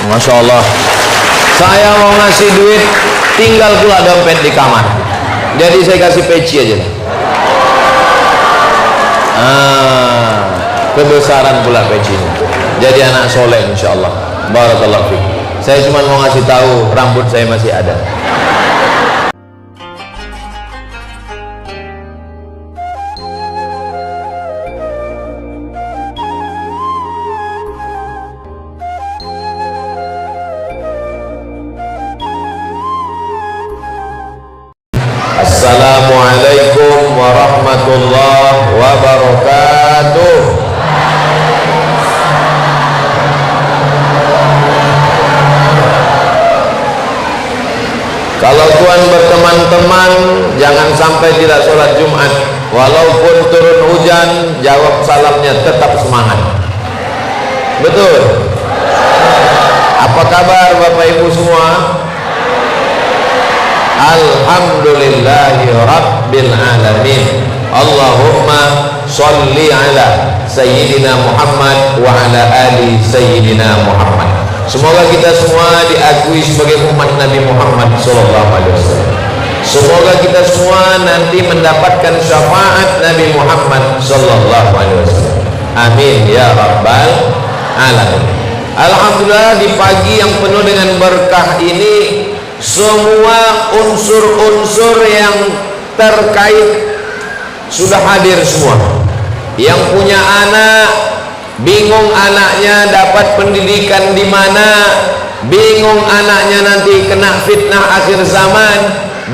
Masya Allah. Saya mau ngasih duit, tinggal pula dompet di kamar. Jadi saya kasih peci aja. Kebesaran pula pecinya. Jadi anak soleh insya Allah. Barakallahu fiik. Saya cuma mau ngasih tahu rambut saya masih ada. Assalamualaikum warahmatullahi wabarakatuh. Kalau tuan berteman-teman, jangan sampai tidak sholat Jumat. Walaupun turun hujan, jawab salamnya, tetap semangat. Betul? Apa kabar Bapak Ibu semua? Alhamdulillahi Rabbil Alamin. Allahumma sholli ala Sayyidina Muhammad wa ala ali Sayyidina Muhammad. Semoga kita semua diakui sebagai umat Nabi Muhammad SAW. Semoga kita semua nanti mendapatkan syafaat Nabi Muhammad SAW. Amin ya Rabbal Alamin. Alhamdulillah, di pagi yang penuh dengan berkah ini, semua unsur-unsur yang terkait sudah hadir semua. Yang punya anak, bingung anaknya dapat pendidikan di mana, bingung anaknya nanti kena fitnah akhir zaman,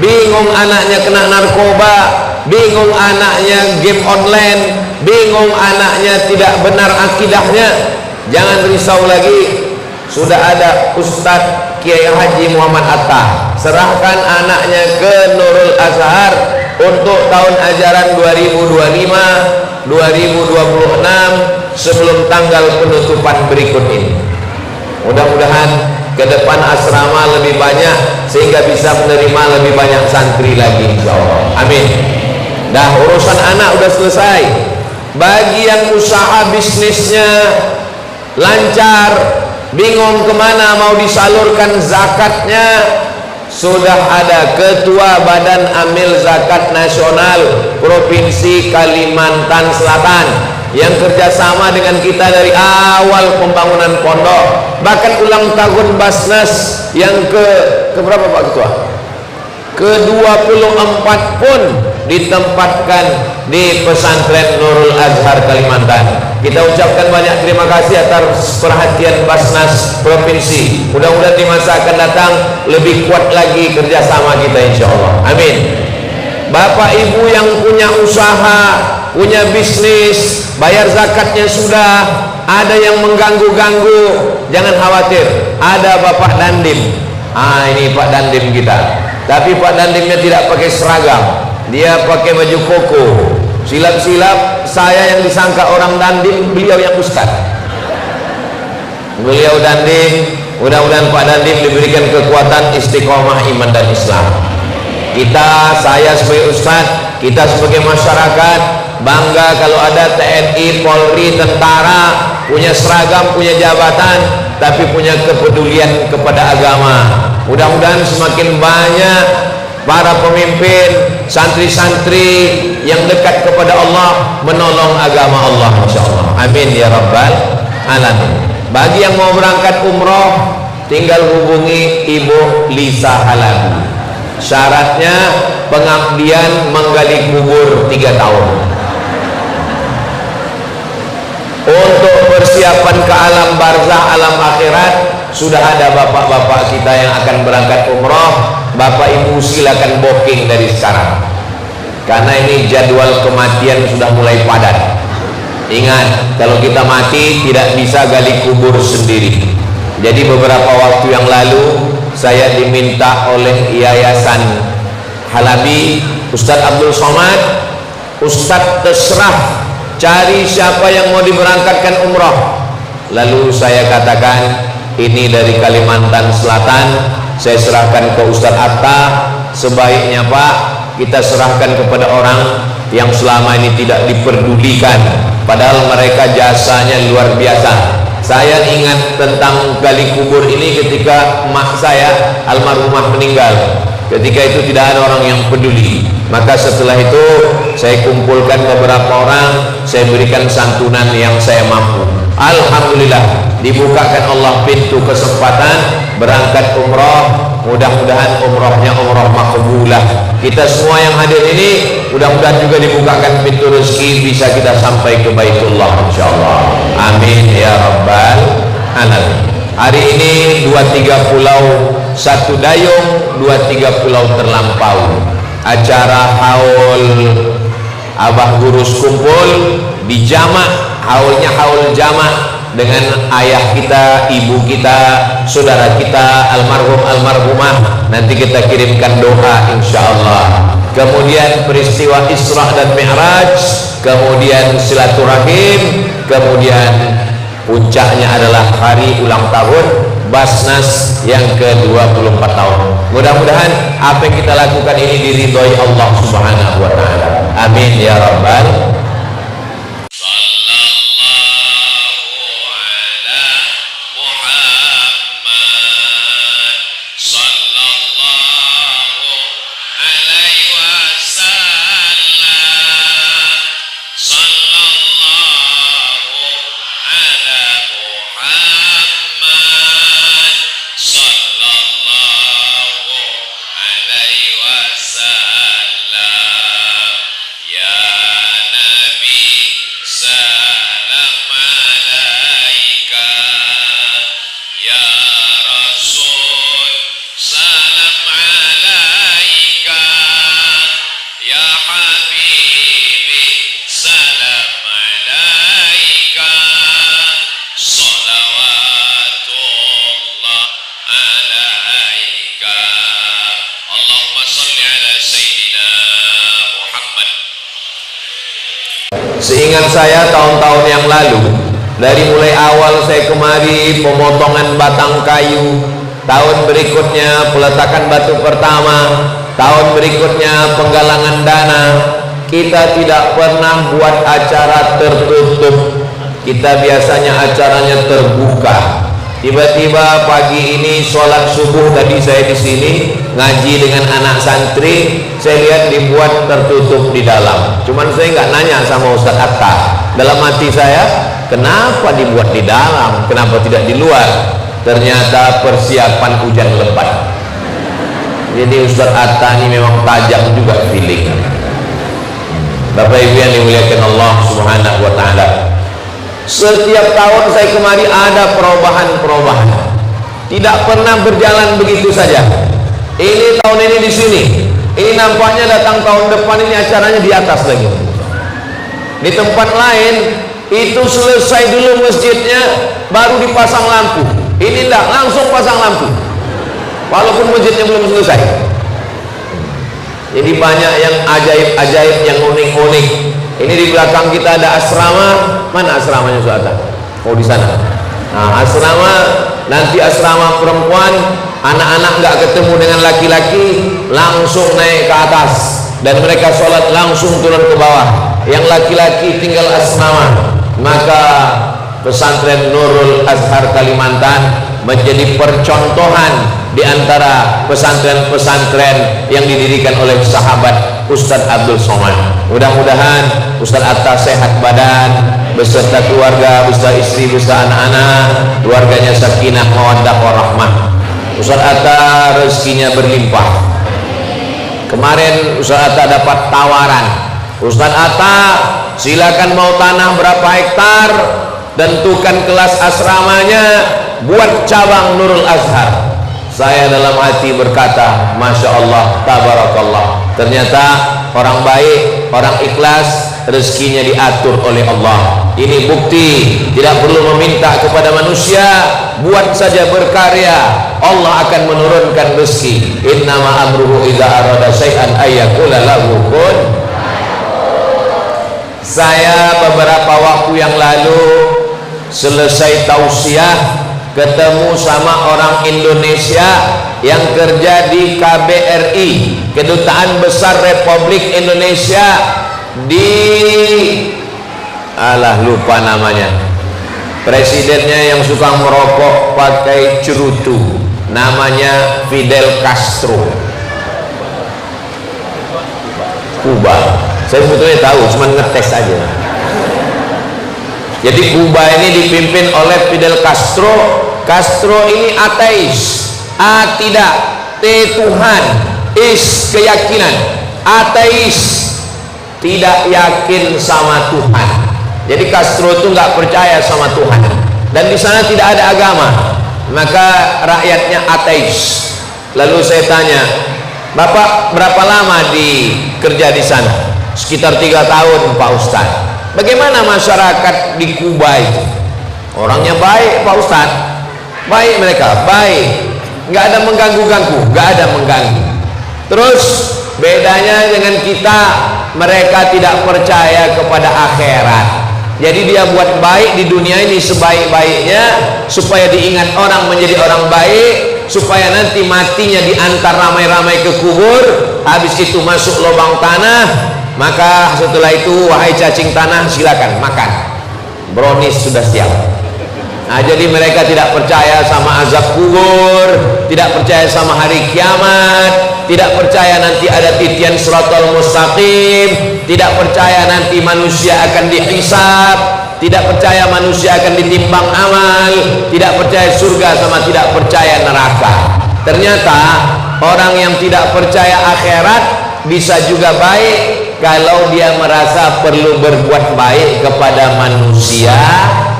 bingung anaknya kena narkoba, bingung anaknya game online, bingung anaknya tidak benar akidahnya. Jangan risau lagi, sudah ada Ustadz Kiai Haji Muhammad Atta. Serahkan anaknya ke Nurul Azhar untuk tahun ajaran 2025-2026 sebelum tanggal penutupan berikut ini. Mudah-mudahan ke depan asrama lebih banyak sehingga bisa menerima lebih banyak santri lagi insyaallah. Amin. Dah urusan anak udah selesai. Bagi yang usaha bisnisnya lancar, bingung kemana mau disalurkan zakatnya, sudah ada Ketua Badan Amil Zakat Nasional Provinsi Kalimantan Selatan yang kerjasama dengan kita dari awal pembangunan pondok, bahkan ulang tahun Basnas yang ke berapa Pak Ketua? Ke-24 pun ditempatkan di pesantren Nurul Azhar Kalimantan. Kita ucapkan banyak terima kasih atas perhatian Basnas Provinsi. Mudah-mudahan di masa akan datang lebih kuat lagi kerjasama kita insya Allah. Amin. Bapak Ibu yang punya usaha, punya bisnis, bayar zakatnya sudah, ada yang mengganggu-ganggu, jangan khawatir, ada Bapak Dandim. Ini Pak Dandim kita. Tapi Pak Dandimnya tidak pakai seragam, dia pakai baju koko. Silap-silap saya yang disangka orang Dandim, beliau yang ustaz. Beliau Dandim, mudah-mudahan Pak Dandim diberikan kekuatan istiqomah iman dan Islam. Kita, saya sebagai ustaz, kita sebagai masyarakat bangga kalau ada TNI, Polri, tentara punya seragam, punya jabatan, tapi punya kepedulian kepada agama. Mudah-mudahan semakin banyak para pemimpin, santri-santri yang dekat kepada Allah menolong agama Allah insyaallah. Amin ya Rabbal Alamin. Bagi yang mau berangkat umroh, tinggal hubungi Ibu Lisa Halabi. Syaratnya pengabdian menggali kubur 3 tahun. Untuk persiapan ke alam barzah, alam akhirat, sudah ada bapak-bapak kita yang akan berangkat umroh. Bapak Ibu silakan booking dari sekarang, karena ini jadwal kematian sudah mulai padat. Ingat, kalau kita mati tidak bisa gali kubur sendiri. Jadi beberapa waktu yang lalu saya diminta oleh Yayasan Halabi, Ustadz Abdul Somad, Ustadz terserah cari siapa yang mau diberangkatkan umroh. Lalu saya katakan, ini dari Kalimantan Selatan, saya serahkan ke Ustadz Atta. Sebaiknya Pak, kita serahkan kepada orang yang selama ini tidak diperdulikan, padahal mereka jasanya luar biasa. Saya ingat tentang gali kubur ini ketika emak saya almarhumah meninggal. Ketika itu tidak ada orang yang peduli. Maka setelah itu saya kumpulkan beberapa orang, saya berikan santunan yang saya mampu. Alhamdulillah dibukakan Allah pintu kesempatan berangkat umroh. Mudah-mudahan umrohnya umroh makbulah. Kita semua yang hadir ini mudah-mudahan juga dibukakan pintu rezeki, bisa kita sampai ke Baitullah insyaallah. Amin ya rabbal alamin. Hari ini 2-3 pulau, 1 dayung, 2-3 pulau terlampau. Acara haul Abah Gurus kumpul di jamak, haulnya haul jamak dengan ayah kita, ibu kita, saudara kita, almarhum almarhumah. Nanti kita kirimkan doa insyaallah. Kemudian peristiwa Isra dan Mi'raj, kemudian silaturahim, kemudian puncaknya adalah hari ulang tahun Basnas yang ke-24 tahun. Mudah-mudahan apa yang kita lakukan ini diridhoi Allah Subhanahu wa taala. Amin ya rabbal. Seingat saya tahun-tahun yang lalu, dari mulai awal saya kemari pemotongan batang kayu, tahun berikutnya peletakan batu pertama, tahun berikutnya penggalangan dana. Kita tidak pernah buat acara tertutup, kita biasanya acaranya terbuka. Tiba-tiba pagi ini sholat subuh tadi saya di sini ngaji dengan anak santri, saya lihat dibuat tertutup di dalam. Cuman saya nggak nanya sama Ustaz Atta. Dalam hati saya, kenapa dibuat di dalam? Kenapa tidak di luar? Ternyata persiapan hujan lebat. Jadi Ustaz Atta ini memang tajam juga feeling. Bapak Ibu yang dimuliakan Allah Subhanahu wa taala. Setiap tahun saya kemari ada perubahan-perubahan. Tidak pernah berjalan begitu saja. Ini tahun ini di sini. Ini nampaknya datang tahun depan ini acaranya di atas lagi. Di tempat lain itu selesai dulu masjidnya baru dipasang lampu. Ini enggak, langsung pasang lampu. Walaupun masjidnya belum selesai. Jadi banyak yang ajaib-ajaib, yang unik-unik. Ini di belakang kita ada asrama. Mana asramanya Suata? Oh di sana. Nah, asrama, nanti asrama perempuan, anak-anak nggak ketemu dengan laki-laki, langsung naik ke atas dan mereka sholat langsung turun ke bawah. Yang laki-laki tinggal asrama. Maka pesantren Nurul Azhar Kalimantan menjadi percontohan di antara pesantren-pesantren yang didirikan oleh sahabat Ustadz Abdul Somad. Mudah-mudahan Ustadz Atta sehat badan beserta keluarga, beserta istri, beserta anak-anak, keluarganya sakinah mawaddah warahmah. Ustadz Atta rezekinya berlimpah. Kemarin Ustadz Atta dapat tawaran, Ustadz Atta silakan mau tanah berapa hektar, tentukan kelas asramanya, buat cabang Nurul Azhar. Saya dalam hati berkata, Masya Allah, Tabarakallah. Ternyata orang baik, orang ikhlas, rezekinya diatur oleh Allah. Ini bukti, tidak perlu meminta kepada manusia, buat saja berkarya, Allah akan menurunkan rezeki. Innama amruhu idza arada syai'an ayyaqula lahu kun. Saya beberapa waktu yang lalu selesai tausiah, ketemu sama orang Indonesia yang kerja di KBRI, Kedutaan Besar Republik Indonesia di lupa namanya, Presidennya yang suka merokok pakai cerutu, namanya Fidel Castro. Kuba, saya sebetulnya tahu, cuma ngetes aja. Jadi Kuba ini dipimpin oleh Fidel Castro. Castro ini ateis. A tidak, T Tuhan, is keyakinan. Ateis, tidak yakin sama Tuhan. Jadi Castro itu nggak percaya sama Tuhan. Dan di sana tidak ada agama. Maka rakyatnya ateis. Lalu saya tanya, Bapak berapa lama kerja di sana? Sekitar 3 tahun Pak Ustadz. Bagaimana masyarakat di Kuba itu? Orangnya baik Pak Ustadz. Baik mereka, baik. Nggak ada mengganggu-ganggu, nggak ada mengganggu. Terus bedanya dengan kita, mereka tidak percaya kepada akhirat. Jadi dia buat baik di dunia ini sebaik-baiknya supaya diingat orang menjadi orang baik, supaya nanti matinya diantar ramai-ramai ke kubur, habis itu masuk lubang tanah, maka setelah itu wahai cacing tanah silakan makan, brownies sudah siap. Nah, jadi mereka tidak percaya sama azab kubur, tidak percaya sama hari kiamat, tidak percaya nanti ada titian siratal mustaqim, tidak percaya nanti manusia akan dihisab, tidak percaya manusia akan ditimbang amal, tidak percaya surga sama tidak percaya neraka. Ternyata orang yang tidak percaya akhirat bisa juga baik kalau dia merasa perlu berbuat baik kepada manusia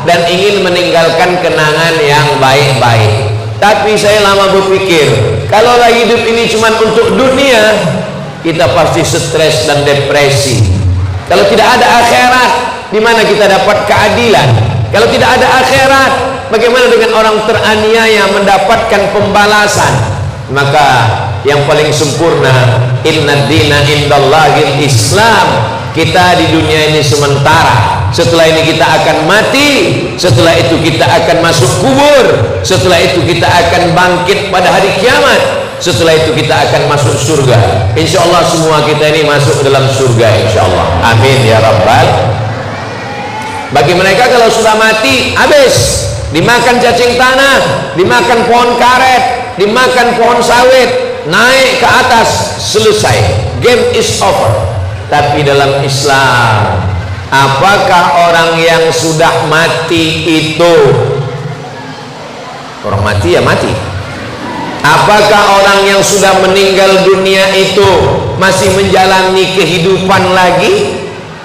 dan ingin meninggalkan kenangan yang baik-baik. Tapi saya lama berpikir, kalau hidup ini cuma untuk dunia, kita pasti stres dan depresi. Kalau tidak ada akhirat, di mana kita dapat keadilan? Kalau tidak ada akhirat, bagaimana dengan orang teraniaya mendapatkan pembalasan? Maka yang paling sempurna, inna dina indallahil Islam. Kita di dunia ini sementara, setelah ini kita akan mati, setelah itu kita akan masuk kubur, setelah itu kita akan bangkit pada hari kiamat, setelah itu kita akan masuk surga. Insya Allah semua kita ini masuk dalam surga, insya Allah. Amin ya Rabbal. Bagi mereka kalau sudah mati, habis, dimakan cacing tanah, dimakan pohon karet, dimakan pohon sawit, naik ke atas, selesai, game is over. Tapi dalam Islam, apakah orang yang sudah mati itu, orang mati ya mati, apakah orang yang sudah meninggal dunia itu masih menjalani kehidupan lagi?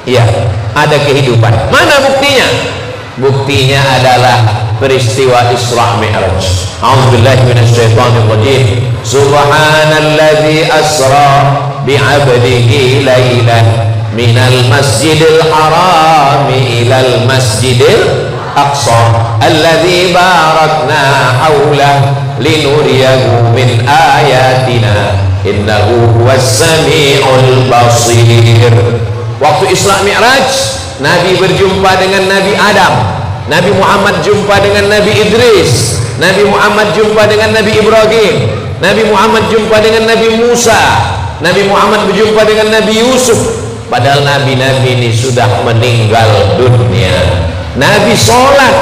Ya, ada kehidupan. Mana buktinya? Buktinya adalah peristiwa Isra Mi'raj. A'udzubillahi minasyaitonir rajim. Subhanalladzi asra bi'abdihi lailan minal masjidil haram ilal masjidil aqsa alladzi barakna haulah linuriyahu min ayatina innahu huwas sami'ul basir. Waktu Isra Mi'raj, Nabi berjumpa dengan Nabi Adam, Nabi Muhammad jumpa dengan Nabi Idris, Nabi Muhammad jumpa dengan Nabi Ibrahim, Nabi Muhammad jumpa dengan Nabi Musa, Nabi Muhammad berjumpa dengan Nabi Yusuf. Padahal Nabi-Nabi ini sudah meninggal dunia. Nabi sholat,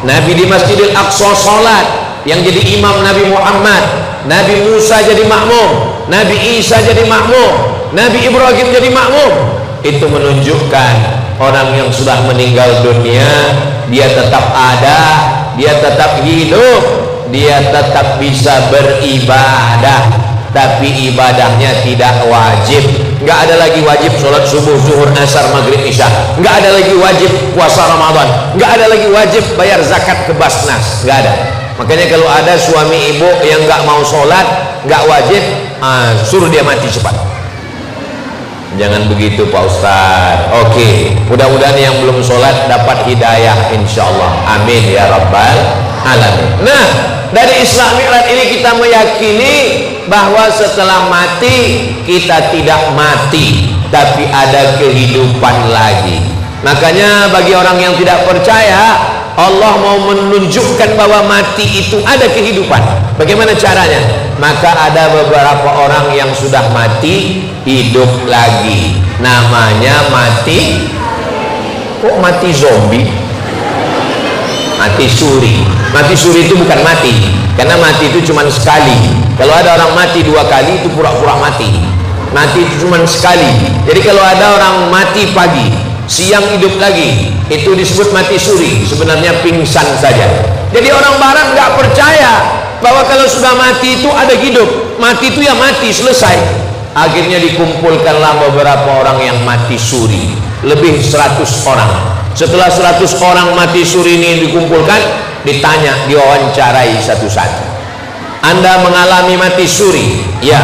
Nabi di Masjidil Aqsa sholat, yang jadi imam Nabi Muhammad. Nabi Musa jadi makmum, Nabi Isa jadi makmum, Nabi Ibrahim jadi makmum. Itu menunjukkan orang yang sudah meninggal dunia, dia tetap ada, dia tetap hidup, dia tetap bisa beribadah, tapi ibadahnya tidak wajib. Nggak ada lagi wajib sholat subuh, zuhur, asar, maghrib, isya. Nggak ada lagi wajib puasa Ramadan. Nggak ada lagi wajib bayar zakat ke Basnas. Nggak ada. Makanya kalau ada suami ibu yang nggak mau sholat, nggak wajib, suruh dia mati cepat. Jangan begitu Pak Ustadz. Oke, mudah-mudahan yang belum sholat dapat hidayah insyaallah. Amin ya Rabbal alamin. Nah, dari Isra Mi'raj ini kita meyakini bahwa setelah mati kita tidak mati, tapi ada kehidupan lagi. Makanya bagi orang yang tidak percaya, Allah mau menunjukkan bahwa mati itu ada kehidupan. Bagaimana caranya? Maka ada beberapa orang yang sudah mati hidup lagi. Namanya mati. Kok mati zombie? Mati suri. Mati suri itu bukan mati, karena mati itu cuma sekali. Kalau ada orang mati 2 kali itu pura-pura mati. Mati itu cuma sekali. Jadi kalau ada orang mati pagi, siang hidup lagi, itu disebut mati suri. Sebenarnya pingsan saja. Jadi orang barat nggak percaya bahwa kalau sudah mati itu ada hidup. Mati itu ya mati, selesai. Akhirnya dikumpulkanlah beberapa orang yang mati suri, lebih 100 orang. Setelah 100 orang mati suri ini dikumpulkan, ditanya, diwawancarai satu-satu. Anda mengalami mati suri? Ya.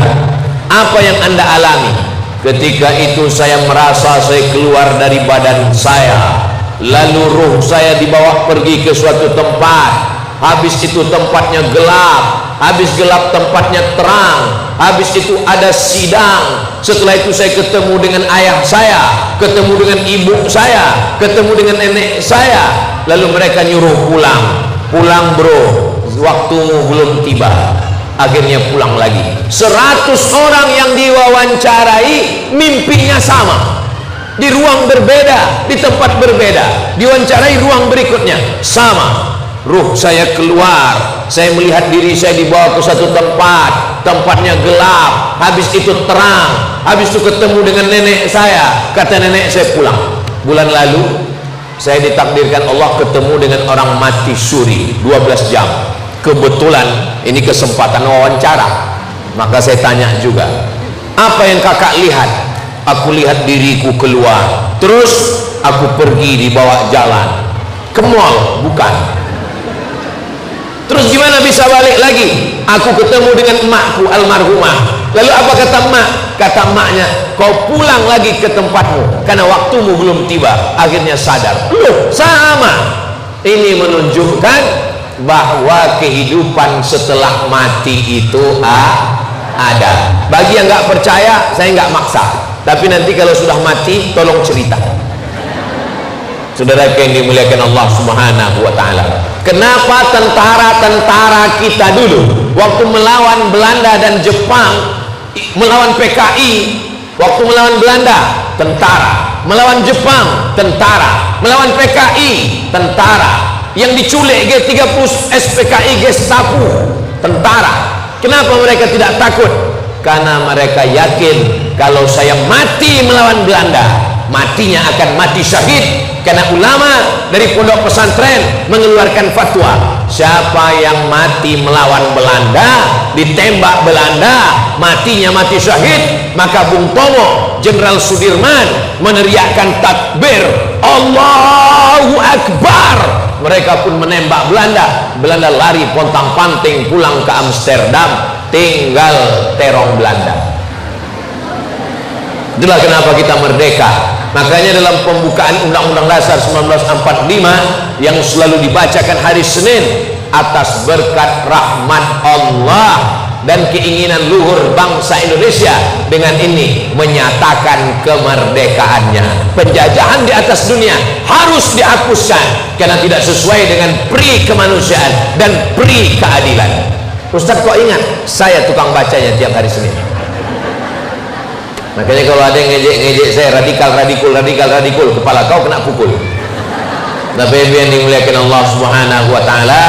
Apa yang Anda alami? Ketika itu saya merasa saya keluar dari badan saya, lalu ruh saya dibawa pergi ke suatu tempat. Habis itu tempatnya gelap, habis gelap tempatnya terang, habis itu ada sidang. Setelah itu saya ketemu dengan ayah saya, ketemu dengan ibu saya, ketemu dengan nenek saya. Lalu mereka nyuruh pulang. Pulang bro, waktumu belum tiba. Akhirnya pulang lagi. 100 orang yang diwawancarai mimpinya sama, di ruang berbeda, di tempat berbeda. Diwawancarai ruang berikutnya sama. Ruh saya keluar, saya melihat diri saya dibawa ke satu tempat, tempatnya gelap, habis itu terang, habis itu ketemu dengan nenek saya. Kata nenek saya pulang. Bulan lalu saya ditakdirkan Allah ketemu dengan orang mati suri 12 jam. Kebetulan ini kesempatan wawancara, maka saya tanya juga, apa yang kakak lihat? Aku lihat diriku keluar, terus aku pergi dibawa jalan ke mall, bukan. Terus gimana bisa balik lagi? Aku ketemu dengan emakku almarhumah. Lalu apa kata emak? Kata emaknya, kau pulang lagi ke tempatmu karena waktumu belum tiba. Akhirnya sadar, loh sama. Ini menunjukkan bahwa kehidupan setelah mati itu ada. Bagi yang nggak percaya, saya nggak maksa. Tapi nanti kalau sudah mati, tolong cerita. Saudara yang dimuliakan Allah Subhanahu wa taala. Kenapa tentara-tentara kita dulu waktu melawan Belanda dan Jepang, melawan PKI, waktu melawan Belanda tentara, melawan Jepang tentara, melawan PKI tentara, yang diculik G30 SPKI Gestapo tentara. Kenapa mereka tidak takut? Karena mereka yakin kalau saya mati melawan Belanda, matinya akan mati syahid. Karena ulama dari pondok pesantren mengeluarkan fatwa, siapa yang mati melawan Belanda, ditembak Belanda, matinya mati syahid, maka Bung Tomo, Jenderal Sudirman meneriakkan takbir Allahu Akbar. Mereka pun menembak Belanda. Belanda lari pontang-panting pulang ke Amsterdam, tinggal terong Belanda. Itulah kenapa kita merdeka. Makanya dalam pembukaan Undang-Undang Dasar 1945 yang selalu dibacakan hari Senin, atas berkat rahmat Allah dan keinginan luhur bangsa Indonesia, dengan ini menyatakan kemerdekaannya. Penjajahan di atas dunia harus dihapuskan karena tidak sesuai dengan pri kemanusiaan dan pri keadilan. Ustaz kok ingat? Saya tukang bacanya tiap hari Senin. Makanya kalau ada yang ngejek saya radikal, kepala kau kena pukul. Tapi yang dimuliakan Allah Subhanahu wa taala,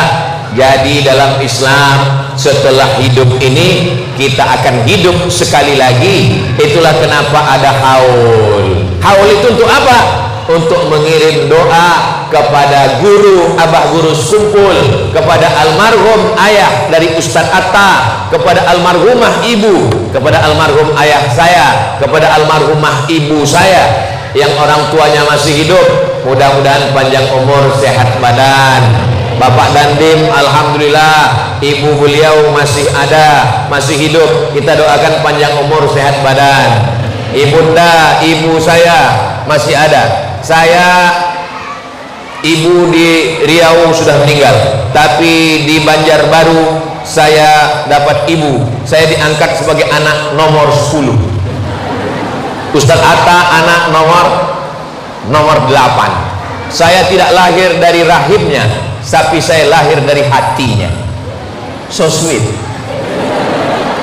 jadi dalam Islam setelah hidup ini kita akan hidup sekali lagi. Itulah kenapa ada haul. Haul itu untuk apa? Untuk mengirim doa kepada guru, abah guru Sumpul, kepada almarhum ayah dari Ustadz Atta, kepada almarhumah ibu, kepada almarhum ayah saya, kepada almarhumah ibu saya yang orang tuanya masih hidup. Mudah-mudahan panjang umur, sehat badan. Bapak Dandim alhamdulillah, ibu beliau masih ada, masih hidup. Kita doakan panjang umur, sehat badan. Ibunda, ibu saya masih ada. Saya ibu di Riau sudah meninggal, tapi di Banjarbaru saya dapat ibu. Saya diangkat sebagai anak nomor 10. Ustadz Atta anak nomor 8. Saya tidak lahir dari rahimnya, tapi saya lahir dari hatinya. So sweet.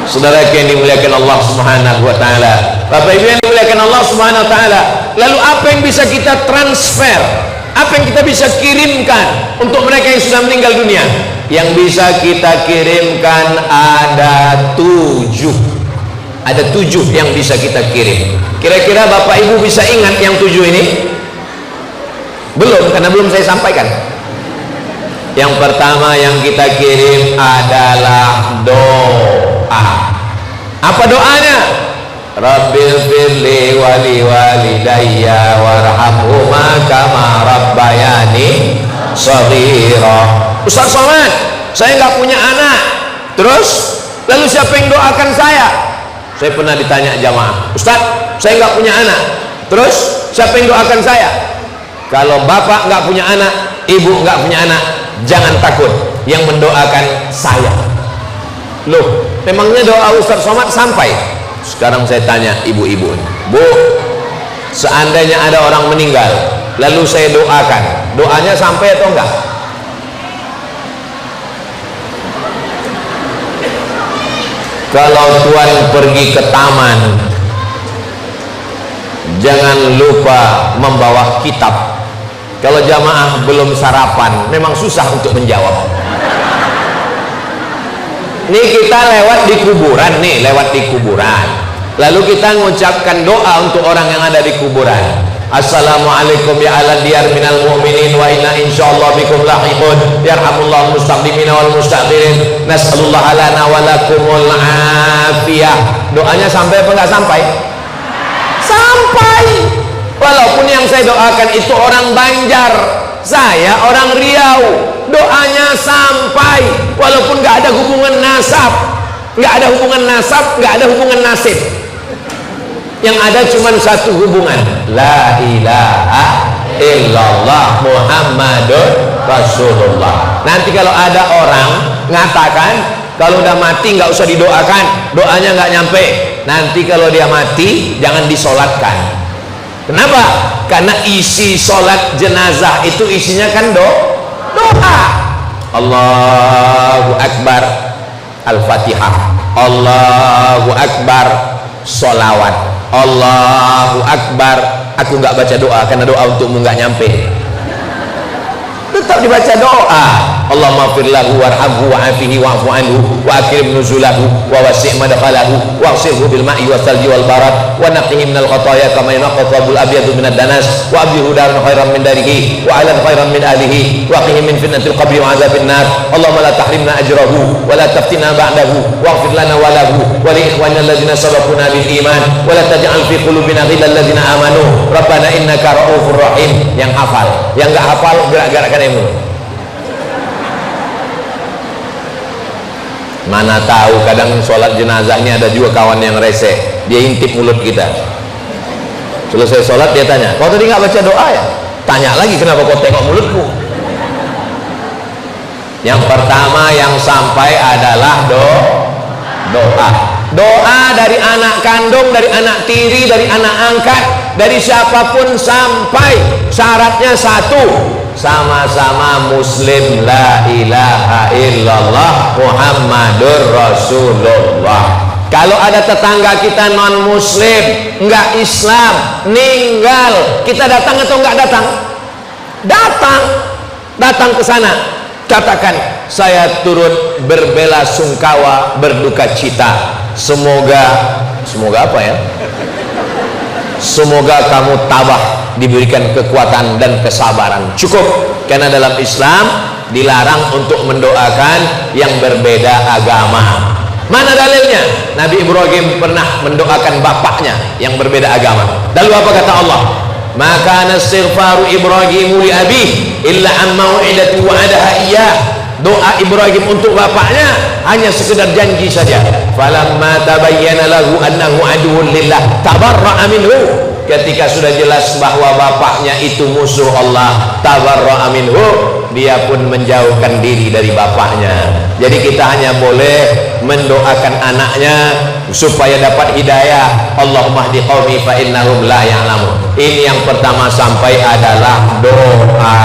Saudara yang dimuliakan Allah Subhanahu wa taala, Bapak Ibu yang dimuliakan Allah Subhanahu wa taala, lalu apa yang bisa kita transfer Apa yang kita bisa kirimkan untuk mereka yang sudah meninggal dunia? Yang bisa kita kirimkan ada 7. Ada 7 yang bisa kita kirim. Kira-kira Bapak Ibu bisa ingat yang 7 ini? Belum, karena belum saya sampaikan. Yang pertama yang kita kirim adalah doa. Apa doanya? Rabbil firli wali walidayya warhamhuma kama rabbayani shaghira. Ustaz Somad, saya nggak punya anak. Terus, lalu siapa yang doakan saya? Saya pernah ditanya jamaah, Ustaz, saya nggak punya anak. Terus, siapa yang doakan saya? Kalau bapak nggak punya anak, ibu nggak punya anak, jangan takut, yang mendoakan saya. Loh, memangnya doa Ustaz Somad sampai? Sekarang saya tanya ibu-ibu, Bu, seandainya ada orang meninggal lalu saya doakan, doanya sampai atau enggak? Kalau tuan pergi ke taman, jangan lupa membawa kitab. Kalau jamaah belum sarapan, memang susah untuk menjawab. Ini kita lewat di kuburan nih, lewat di kuburan. Lalu kita mengucapkan doa untuk orang yang ada di kuburan. Assalamualaikum ya ala diyar minal mu'minin wa inna insyaallah bikum lahiqun. Yarhamullahu mustaqdimina wal mustakhirin. Nas'alullah lana wa lakumul afiyah. Doanya sampai apa enggak sampai? Sampai. Walaupun yang saya doakan itu orang Banjar, saya orang Riau, doanya sampai. Walaupun nggak ada hubungan nasab, nggak ada hubungan nasab, nggak ada hubungan nasib. Yang ada cuma satu hubungan, la ilaha illallah Muhammadur Rasulullah. Nanti kalau ada orang ngatakan kalau udah mati nggak usah didoakan, doanya nggak nyampe. Nanti kalau dia mati jangan disolatkan. Kenapa? Karena isi sholat jenazah itu isinya kan doa. Allahu Akbar, Al-Fatihah. Allahu Akbar, sholawat. Allahu Akbar. Aku nggak baca doa karena doa untukmu nggak nyampe. Tetap dibaca doa. Allahumma fir lahu warhamhu wa'afihi wa'fu anhu wa akrim nuzulahu wa wasi' madkhalahu waghsilhu bil ma'i wasalji wal barad wa naqqihi minal khataaya kama yanqqa thawbul abyadu minad danas wa abdilhu daran khairan min darihi wa alan khairan min ahlihi wa qihi min fitnatil qabri wa azabin nar. Allahumma la tahrimna ajrahu wa la taftina ba'dahu waghfir lana wa lahu wa li ikhwanina alladzina sabaquna bil iman wa la taj'al fi qulubina ghillal ladzina amanu rabbana innaka ra'ufur rahim. Yang hafal, yang enggak hafal gerak-gerakkan ilmu. Mana tahu kadang sholat jenazah ini ada juga kawan yang rese, dia intip mulut kita. Selesai sholat dia tanya, kau tadi nggak baca doa ya? Tanya lagi, kenapa kau tengok mulutku? Yang pertama yang sampai adalah doa. Doa dari anak kandung, dari anak tiri, dari anak angkat, dari siapapun sampai. Syaratnya satu, sama-sama muslim, la ilaha illallah Muhammadur Rasulullah. Kalau ada tetangga kita non muslim, enggak Islam, meninggal, kita datang atau enggak datang? Datang ke sana, katakan saya turut berbela sungkawa, berduka cita. Semoga apa ya? Semoga kamu tabah, diberikan kekuatan dan kesabaran. Cukup, karena dalam Islam dilarang untuk mendoakan yang berbeda agama. Mana dalilnya? Nabi Ibrahim pernah mendoakan bapaknya yang berbeda agama. Lalu apa kata Allah? Maka nastighfaru Ibrahim li abi illa an mau'idati wa'adaha iyyah. Doa Ibrahim untuk bapaknya hanya sekedar janji saja. Falamma tabayyana lahu annahu aduwwun lillah tabarra'a minhu. Ketika sudah jelas bahwa bapaknya itu musuh Allah, tabarra'a minhu, dia pun menjauhkan diri dari bapaknya. Jadi kita hanya boleh mendoakan anaknya supaya dapat hidayah. Allahumma hdi qaumi fa innahum la ya'lamun. Ini yang pertama sampai adalah doa.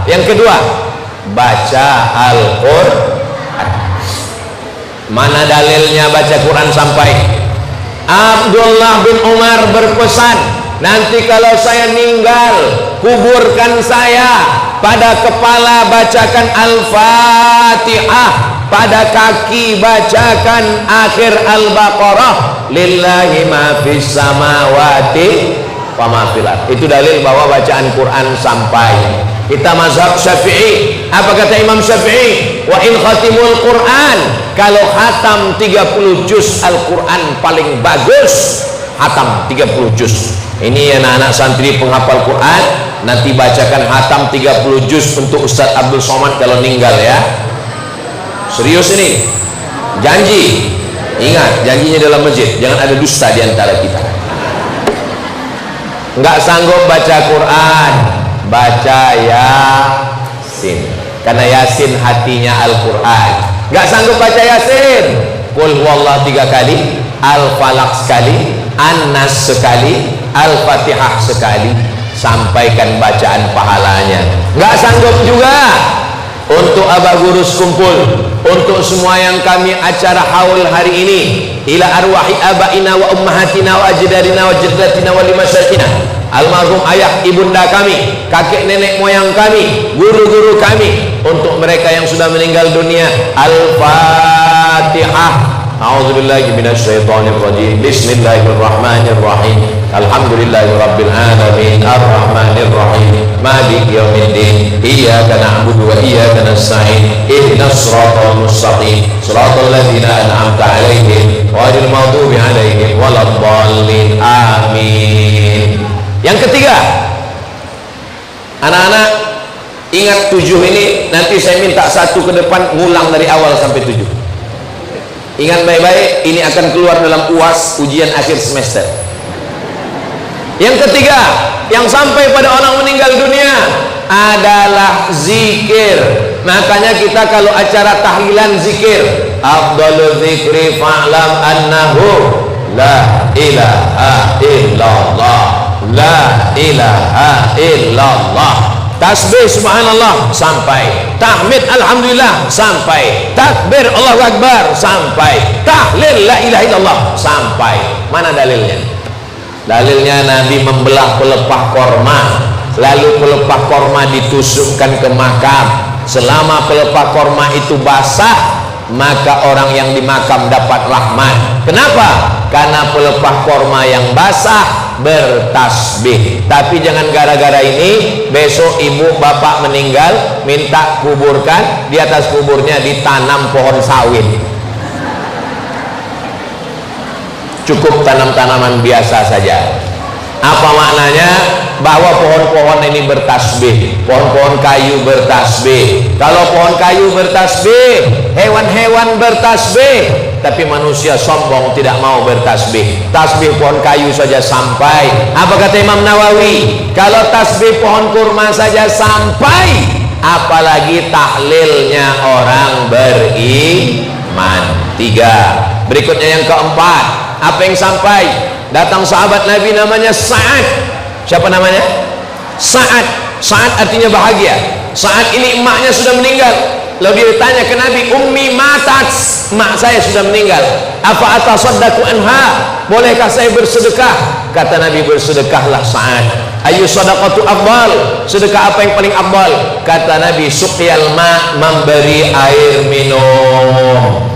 Yang kedua, baca Al-Quran. Mana dalilnya baca Quran sampai? Abdullah bin Umar berpesan, nanti kalau saya meninggal, kuburkan saya, pada kepala bacakan Al-Fatihah, pada kaki bacakan akhir Al-Baqarah, lillahi ma fis samawati wa ma fil ardh. Itu dalil bahwa bacaan Quran sampai. Kita mazhab Syafi'i, apa kata Imam Syafi'i? Wa in khatimul Quran, kalau khatam 30 juz Al-Quran paling bagus, khatam 30 juz. Ini anak-anak santri penghafal Quran, nanti bacakan khatam 30 juz untuk Ustaz Abdul Somad kalau meninggal ya. Serius ini, janji. Ingat, janjinya dalam masjid, jangan ada dusta di antara kita. Enggak sanggup baca Quran, baca Yasin, karena Yasin hatinya Al-Quran. Enggak sanggup baca Yasin, Qul huwallahu 3 kali, Al-Falaq sekali, An-Nas sekali, Al-Fatihah sekali, sampaikan bacaan pahalanya. Enggak sanggup juga, untuk Abah Gurus kumpul, untuk semua yang kami acara haul hari ini, ila arwahi abaina wa ummahatina wa ajdadina wa jaddatina wa limasyaikhina, almarhum ayah ibunda kami, kakek nenek moyang kami, guru-guru kami, untuk mereka yang sudah meninggal dunia. Al-Fatihah. A'udzubillahi minasyaitonir rajim. Bismillahirrahmanirrahim. Alhamdulillahirabbil alamin, arrahmanir rahim, maliki yaumiddin. Iyyaka na'budu wa iyyaka nasta'in. Ihdinas siratal mustaqim, siratal ladzina an'amta 'alaihim ghairil maghdubi 'alaihim waladdallin. Amin. Yang ketiga, anak-anak ingat 7 ini, nanti saya minta satu ke depan ngulang dari awal sampai 7. Ingat baik-baik, ini akan keluar dalam UAS, ujian akhir semester. Yang ketiga, yang sampai pada orang meninggal dunia adalah zikir. Makanya kita kalau acara tahlilan zikir, afdalul zikri fa'lam annahu la ilaha illallah, la ilaha illallah. Tasbih subhanallah sampai, tahmid alhamdulillah sampai, takbir Allahu akbar sampai, tahlil la ilaha illallah sampai. Mana dalilnya? Dalilnya Nabi membelah pelepah korma, lalu pelepah korma ditusukkan ke makam. Selama pelepah korma itu basah, maka orang yang di makam dapat rahmat. Kenapa? Karena pelepah korma yang basah bertasbih. Tapi jangan gara-gara ini besok ibu bapak meninggal minta kuburkan, di atas kuburnya ditanam pohon sawit. Cukup tanam tanaman biasa saja. Apa maknanya? Bahwa pohon-pohon ini bertasbih, pohon-pohon kayu bertasbih. Kalau pohon kayu bertasbih, hewan-hewan bertasbih, tapi manusia sombong tidak mau bertasbih. Tasbih pohon kayu saja sampai. Apa kata Imam Nawawi? Kalau tasbih pohon kurma saja sampai, apalagi tahlilnya orang beriman. 3. Berikutnya yang keempat, apa yang sampai? Datang sahabat Nabi namanya Sa'ad. Siapa namanya? Sa'ad. Sa'ad artinya bahagia. Sa'ad ini emaknya sudah meninggal. Lalu dia tanya ke Nabi, ummi matat, emak saya sudah meninggal. Apa atasaddaqu anha? Bolehkah saya bersedekah? Kata Nabi, bersedekahlah Sa'ad. Ayu sadaqatu afdal? Sedekah apa yang paling afdal? Kata Nabi, suqyal ma, memberi air minum.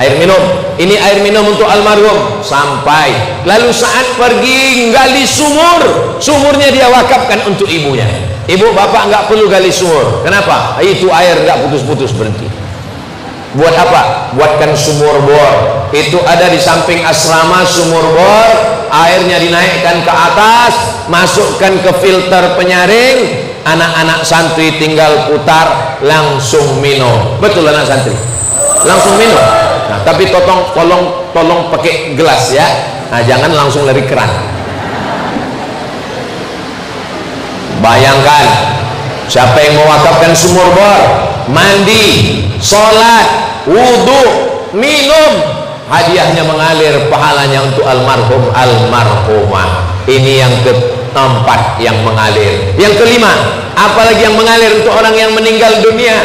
Air minum, ini air minum untuk almarhum sampai. Lalu saat pergi gali sumur, sumurnya dia wakafkan untuk ibunya. Ibu bapak nggak perlu gali sumur. Kenapa? Itu air nggak putus-putus berhenti. Buat apa? Buatkan sumur bor. Itu ada di samping asrama sumur bor. Airnya dinaikkan ke atas, masukkan ke filter penyaring. Anak-anak santri tinggal putar, langsung minum. Betul anak santri? Langsung minum. Nah, tapi tolong pakai gelas ya. Nah, jangan langsung dari keran. Bayangkan siapa yang mewakafkan sumur bor, mandi, sholat, wudhu, minum, hadiahnya mengalir, pahalanya untuk almarhum almarhumah. Ini yang keempat yang mengalir. Yang kelima, apalagi yang mengalir untuk orang yang meninggal dunia?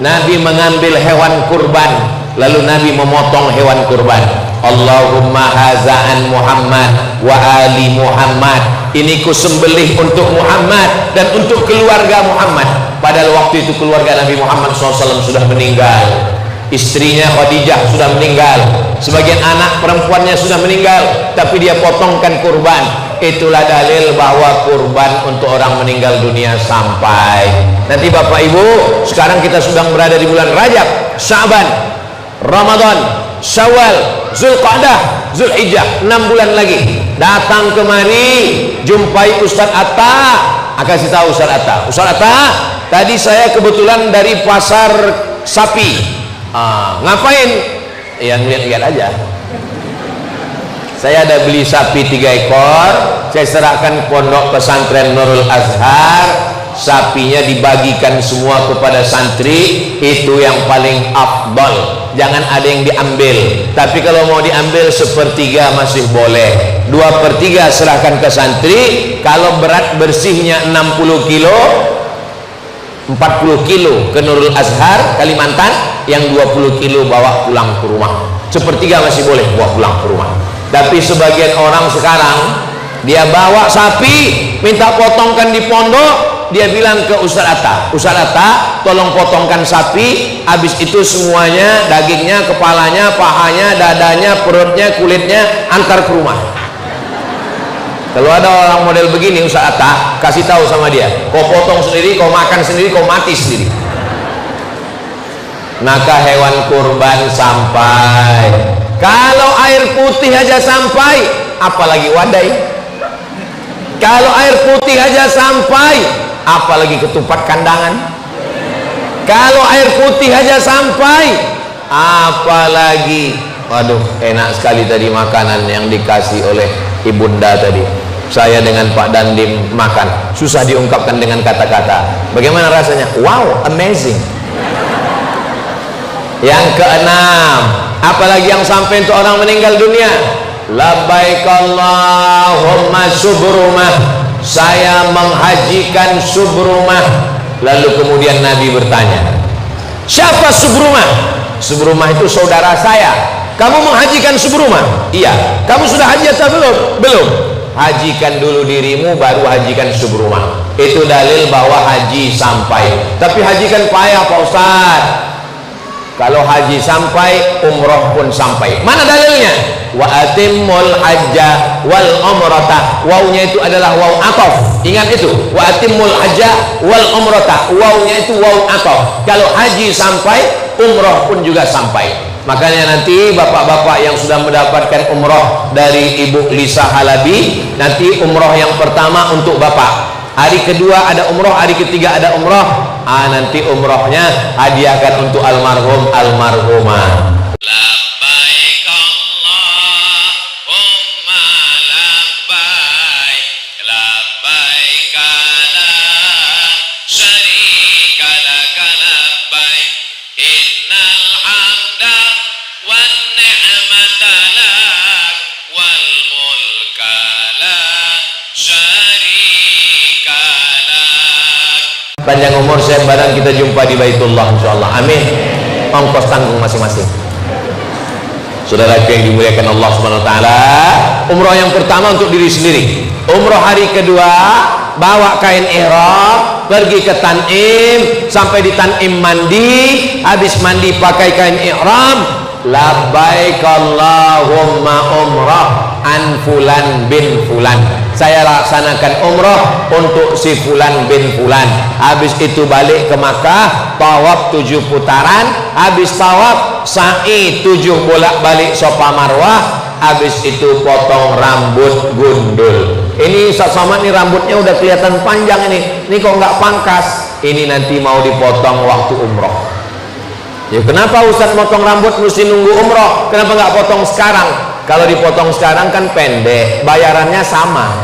Nabi mengambil hewan kurban, lalu Nabi memotong hewan kurban. Allahumma haza'an Muhammad wa ali Muhammad, ini ku sembelih untuk Muhammad dan untuk keluarga Muhammad. Padahal waktu itu keluarga Nabi Muhammad SAW sudah meninggal, istrinya Khadijah sudah meninggal, sebagian anak perempuannya sudah meninggal, tapi dia potongkan kurban. Itulah dalil bahwa kurban untuk orang meninggal dunia sampai. Nanti Bapak Ibu, sekarang kita sedang berada di bulan Rajab, Sya'ban, Ramadan, Syawal, Zulqa'dah, Zulhijjah, 6 bulan lagi. Datang kemari, jumpai Ustaz Atta. Kasih tahu Ustaz Atta, Ustaz Atta, tadi saya kebetulan dari pasar sapi. Ngapain? Ya ngeliat-ngeliat aja. Saya ada beli sapi 3 ekor, saya serahkan pondok pesantren Nurul Azhar. Sapinya dibagikan semua kepada santri, itu yang paling afdal. Jangan ada yang diambil, tapi kalau mau diambil 1/3 masih boleh. 2/3 serahkan ke santri. Kalau berat bersihnya 60 kilo, 40 kilo ke Nurul Azhar Kalimantan, yang 20 kilo bawa pulang ke rumah. 1/3 masih boleh bawa pulang ke rumah. Tapi sebagian orang sekarang, dia bawa sapi, minta potongkan di pondok. Dia bilang ke Ustaz Atta, Ustaz Atta, tolong potongkan sapi. Habis itu semuanya, dagingnya, kepalanya, pahanya, dadanya, perutnya, kulitnya, antar ke rumah. Kalau ada orang model begini, Ustaz Atta, kasih tahu sama dia, kau potong sendiri, kau makan sendiri, kau mati sendiri. Maka hewan kurban sampai. Kalau air putih aja sampai, apalagi wadai. Kalau air putih aja sampai, apalagi ketupat kandangan. Kalau air putih aja sampai, apalagi, waduh, enak sekali tadi makanan yang dikasih oleh ibunda tadi. Saya dengan Pak Dandim makan, susah diungkapkan dengan kata-kata. Bagaimana rasanya? Wow, amazing. Yang keenam, apalagi yang sampai untuk orang meninggal dunia, labbaik Allahumma subrumah, saya menghajikan Subrumah. Lalu kemudian Nabi bertanya, siapa Subrumah? Subrumah itu saudara saya. Kamu menghajikan Subrumah? Iya. Kamu sudah haji atau belum? Belum. Hajikan dulu dirimu, baru hajikan Subrumah. Itu dalil bahwa haji sampai. Tapi hajikan payah Pak Ustaz. Kalau haji sampai, umroh pun sampai. Mana dalilnya? Wa atimmul hajja wal umrata. Wawnya itu adalah waw atof. Ingat itu. Wa atimmul hajja wal umrata. Wawnya itu waw atof. Kalau haji sampai, umroh pun juga sampai. Makanya nanti bapak-bapak yang sudah mendapatkan umroh dari Ibu Lisa Halabi, nanti umroh yang pertama untuk bapak. Hari kedua ada umroh, hari ketiga ada umroh. Nanti umrohnya hadiahkan untuk almarhum almarhumah. Labbaik Allahumma labbaik, labbaik la syarika lak labbaik, innal hamda wan ni'mata lak wal mulka la syarika lak. Panjang umur, sehat badan, kita jumpa di Baitullah insyaallah. Amin. Ongkos tanggung masing-masing. Saudara yang dimuliakan Allah Subhanahu wa taala, umroh yang pertama untuk diri sendiri. Umroh hari kedua, bawa kain ihram, pergi ke Tan'im, sampai di Tan'im mandi, habis mandi pakai kain ihram, labbaik Allahumma umrah an fulan bin fulan. Saya laksanakan umrah untuk si fulan bin fulan. Habis itu balik ke Makkah, tawaf 7 putaran. Habis tawaf, sa'i 7 bolak-balik Safa Marwah. Habis itu potong rambut gundul. Ini Ustaz Somad, ini rambutnya udah kelihatan panjang ini. Ini kok nggak pangkas? Ini nanti mau dipotong waktu umroh. Ya kenapa Ustaz potong rambut mesti nunggu umroh? Kenapa nggak potong sekarang? Kalau dipotong sekarang kan pendek, bayarannya sama.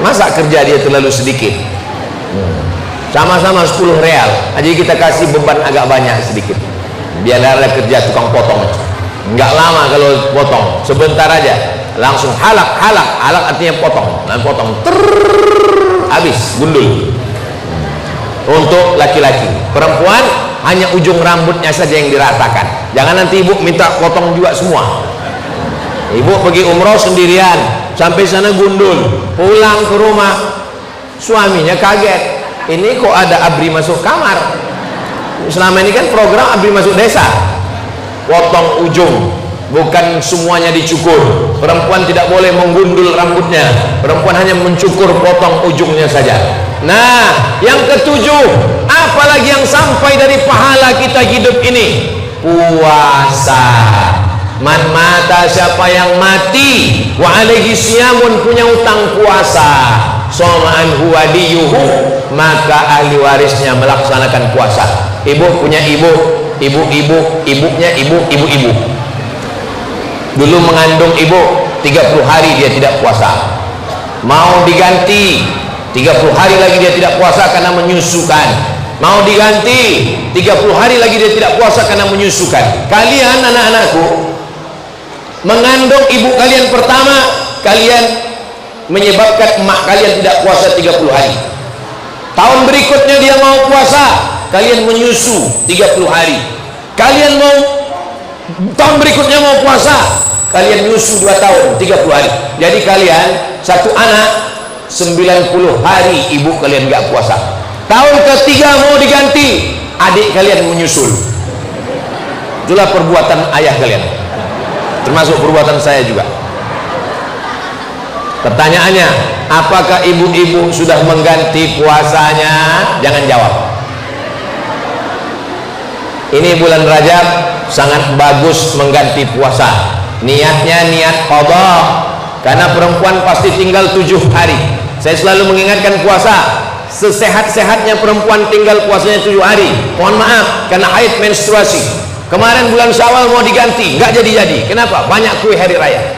Masa kerja dia terlalu sedikit? Sama-sama 10 real. Jadi kita kasih beban agak banyak sedikit. Biar ada kerja tukang potong. Nggak lama kalau potong, sebentar aja. Langsung halak, halak, halak artinya potong. Dan potong, habis, gundul. Untuk laki-laki. Perempuan hanya ujung rambutnya saja yang diratakan. Jangan nanti ibu minta potong juga semua. Ibu pergi umroh sendirian, sampai sana gundul, pulang ke rumah suaminya kaget, ini kok ada ABRI masuk kamar. Selama ini kan program ABRI masuk desa, potong ujung, bukan semuanya dicukur. Perempuan tidak boleh menggundul rambutnya, perempuan hanya mencukur, potong ujungnya saja. Nah, yang ketujuh, apalagi yang sampai dari pahala kita hidup ini? Puasa. Man mata, siapa yang mati wa alaihi siyamun, punya utang puasa, soma'an huwa diyuhu, maka ahli warisnya melaksanakan puasa. Ibu punya ibunya ibu-ibu. Dulu mengandung ibu 30 hari dia tidak puasa, mau diganti 30 hari lagi dia tidak puasa karena menyusukan, mau diganti 30 hari lagi dia tidak puasa karena menyusukan. Kalian anak-anakku, mengandung ibu kalian pertama, kalian menyebabkan emak kalian tidak puasa 30 hari. Tahun berikutnya dia mau puasa, kalian menyusu 30 hari. Kalian mau tahun berikutnya mau puasa, kalian nyusu 2 tahun 30 hari. Jadi kalian satu anak 90 hari ibu kalian gak puasa. Tahun ketiga mau diganti, adik kalian menyusul. Itulah perbuatan ayah kalian, termasuk perbuatan saya juga. Pertanyaannya, apakah ibu-ibu sudah mengganti puasanya? Jangan jawab. Ini bulan Rajab sangat bagus mengganti puasa. Niatnya niat qadha, karena perempuan pasti tinggal 7 hari. Saya selalu mengingatkan puasa, sesehat-sehatnya perempuan tinggal puasanya 7 hari. Mohon maaf, karena haid menstruasi. Kemarin bulan Syawal mau diganti, nggak jadi-jadi. Kenapa? Banyak kue hari raya.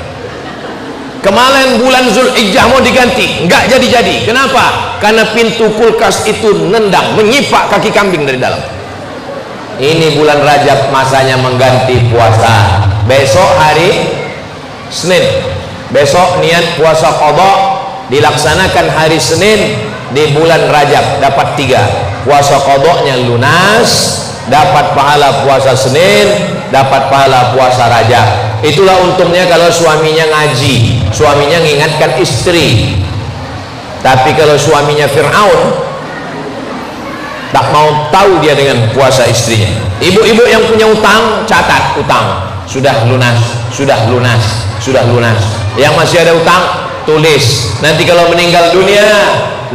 Kemarin bulan Zulhijjah mau diganti, nggak jadi-jadi. Kenapa? Karena pintu kulkas itu nendang, menyipak kaki kambing dari dalam. Ini bulan Rajab masanya mengganti puasa. Besok hari Senin, besok niat puasa qadha, dilaksanakan hari Senin di bulan Rajab, dapat 3. Puasa qadhanya lunas, dapat pahala puasa Senin, dapat pahala puasa Rajab. Itulah untungnya kalau suaminya ngaji, suaminya mengingatkan istri. Tapi kalau suaminya Fir'aun, tak mau tahu dia dengan puasa istrinya. Ibu-ibu yang punya utang, catat utang, sudah lunas, sudah lunas, sudah lunas. Yang masih ada utang, tulis. Nanti kalau meninggal dunia,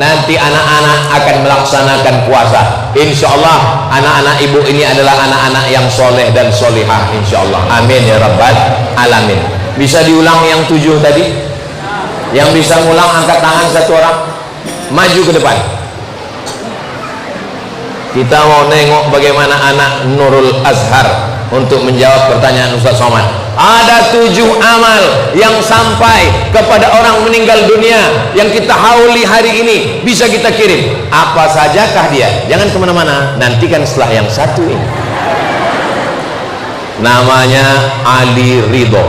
nanti anak-anak akan melaksanakan puasa. Insya Allah anak-anak ibu ini adalah anak-anak yang soleh dan solihah, insya Allah. Amin ya rabbal alamin. Bisa diulang yang 7 tadi? Yang bisa ngulang angkat tangan satu orang, maju ke depan. Kita mau nengok bagaimana anak Nurul Azhar untuk menjawab pertanyaan Ustaz Somad. Ada 7 amal yang sampai kepada orang meninggal dunia yang kita hauli hari ini, bisa kita kirim. Apa sajakah dia? Jangan kemana-mana, nantikan setelah yang satu ini. Namanya Ali Ridho.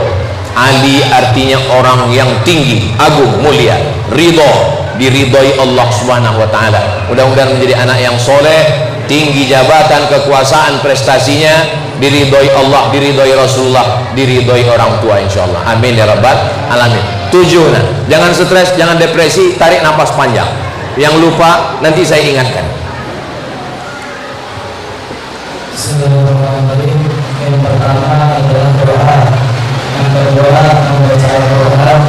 Ali artinya orang yang tinggi, agung, mulia. Ridho, diridhoi Allah Subhanahu wa ta'ala. Mudah-mudahan menjadi anak yang soleh, tinggi jabatan, kekuasaan, prestasinya, diridhoi Allah, diridhoi Rasulullah, diridhoi orang tua, insyaallah. Amin ya rabbal alamin. 7. Nah, jangan stres, jangan depresi, tarik nafas panjang. Yang lupa nanti saya ingatkan. Bismillahirrahmanirrahim. Yang pertama adalah doa, yang kedua membaca Al-Quran,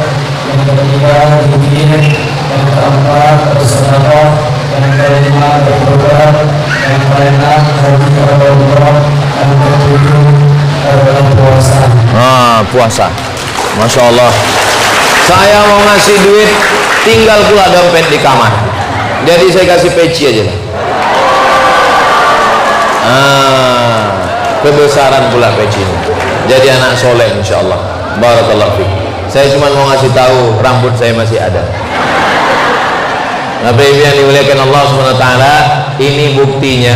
yang ketiga zikir, yang keempat bersedekah, yang kelima bertobat, yang keenam haji atau umrah, yang ketujuh adalah puasa. Puasa. Masya Allah. Saya mau ngasih duit, tinggal pula dompet di kamar. Jadi saya kasih peci aja. Kebesaran pula pecinya. Jadi anak soleh insya Allah. Barakallahu fiik. Saya cuma mau ngasih tahu rambut saya masih ada. Bapak Ibu yang dimuliakan Allah SWT, ini buktinya